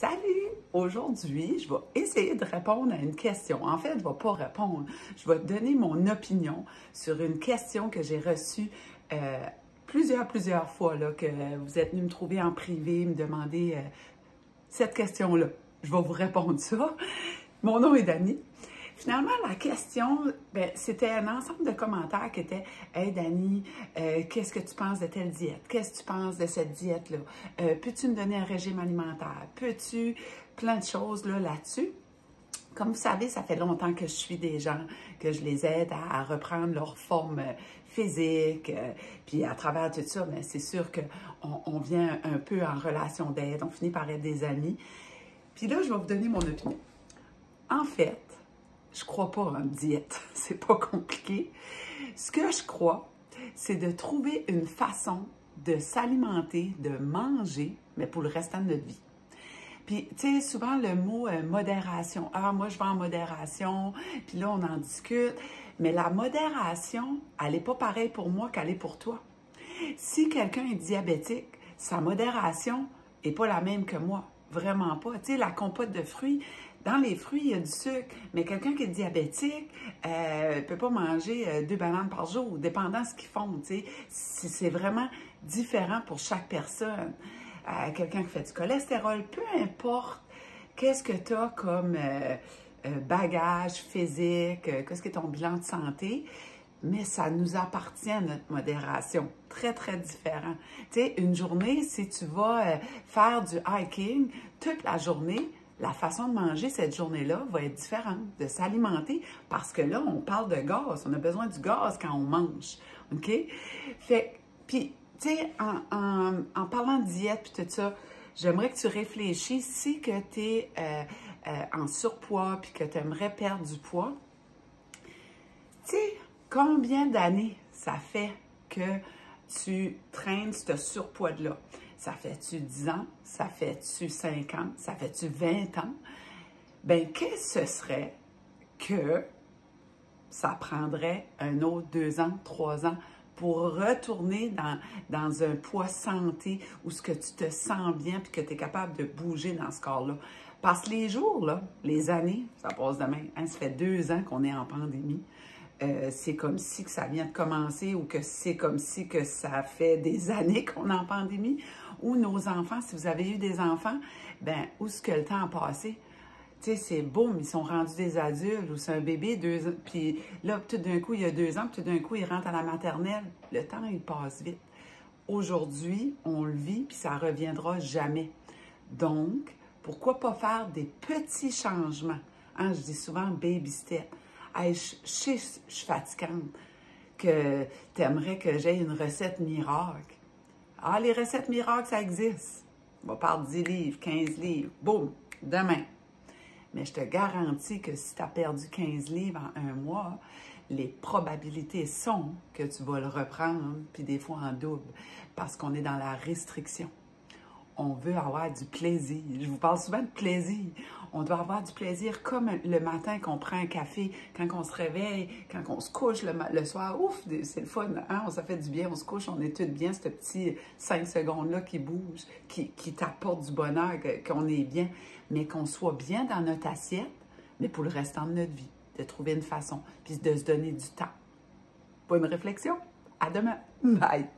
Salut! Aujourd'hui, je vais essayer de répondre à une question. En fait, je ne vais pas répondre. Je vais te donner mon opinion sur une question que j'ai reçue plusieurs fois, là, que vous êtes venu me trouver en privé, me demander cette question-là. Je vais vous répondre ça. Mon nom est Dani. Finalement, la question, c'était un ensemble de commentaires qui étaient « Hey Dani, qu'est-ce que tu penses de telle diète? Qu'est-ce que tu penses de cette diète-là? Peux-tu me donner un régime alimentaire? Peux-tu... » Plein de choses là-dessus. Comme vous savez, ça fait longtemps que je suis des gens, que je les aide à reprendre leur forme physique. Puis à travers tout ça, c'est sûr qu'on vient un peu en relation d'aide. On finit par être des amis. Puis là, je vais vous donner mon opinion. En fait, je crois pas en diète. C'est pas compliqué. Ce que je crois, c'est de trouver une façon de s'alimenter, de manger, mais pour le restant de notre vie. Puis, tu sais, souvent le mot modération. Ah, moi, je vais en modération, puis là, on en discute. Mais la modération, elle n'est pas pareille pour moi qu'elle est pour toi. Si quelqu'un est diabétique, sa modération n'est pas la même que moi. Vraiment pas. Tu sais, la compote de fruits, dans les fruits, il y a du sucre. Mais quelqu'un qui est diabétique ne peut pas manger 2 bananes par jour, dépendant de ce qu'ils font. Tu sais, c'est vraiment différent pour chaque personne. Quelqu'un qui fait du cholestérol, peu importe qu'est-ce que tu as comme bagage physique, qu'est-ce que ton bilan de santé, mais ça nous appartient à notre modération. Très, très différent. Tu sais, une journée, si tu vas faire du hiking toute la journée, la façon de manger cette journée-là va être différente, de s'alimenter, parce que là, on parle de gaz. On a besoin du gaz quand on mange. OK? Fait, puis, tu sais, en parlant de diète puis tout ça, j'aimerais que tu réfléchisses si que tu es en surpoids puis que tu aimerais perdre du poids. Tu sais, combien d'années ça fait que tu traînes ce surpoids-là? Ça fait-tu 10 ans? Ça fait-tu 5 ans? Ça fait-tu 20 ans? Bien, qu'est-ce que ce serait que ça prendrait un autre 2 ans, 3 ans pour retourner dans un poids santé où ce que tu te sens bien puis que tu es capable de bouger dans ce corps-là. Parce que les jours, là, les années, ça passe demain. Hein, ça fait 2 ans qu'on est en pandémie. C'est comme si que ça vient de commencer ou que c'est comme si que ça fait des années qu'on est en pandémie. Ou nos enfants, si vous avez eu des enfants, ben où est-ce que le temps a passé? Tu sais, c'est boum, ils sont rendus des adultes ou c'est un bébé, 2 ans, puis là, tout d'un coup, il y a 2 ans, puis tout d'un coup, il rentre à la maternelle. Le temps, il passe vite. Aujourd'hui, on le vit, puis ça ne reviendra jamais. Donc, pourquoi pas faire des petits changements? Hein, je dis souvent baby step. Hey, je sais, je suis fatigante, que tu aimerais que j'aie une recette miracle. Ah, les recettes miracles, ça existe. On va perdre 10 livres, 15 livres, boum, demain. Mais je te garantis que si tu as perdu 15 livres en 1 mois, les probabilités sont que tu vas le reprendre, puis des fois en double, parce qu'on est dans la restriction. On veut avoir du plaisir. Je vous parle souvent de plaisir. On doit avoir du plaisir comme le matin qu'on prend un café, quand on se réveille, quand on se couche le soir. Ouf, c'est le fun, hein? Ça fait du bien, on se couche, on est toutes bien, ce petit 5 secondes-là qui bouge, qui t'apporte du bonheur, qu'on est bien, mais qu'on soit bien dans notre assiette, mais pour le restant de notre vie, de trouver une façon, puis de se donner du temps. Bonne réflexion. À demain. Bye.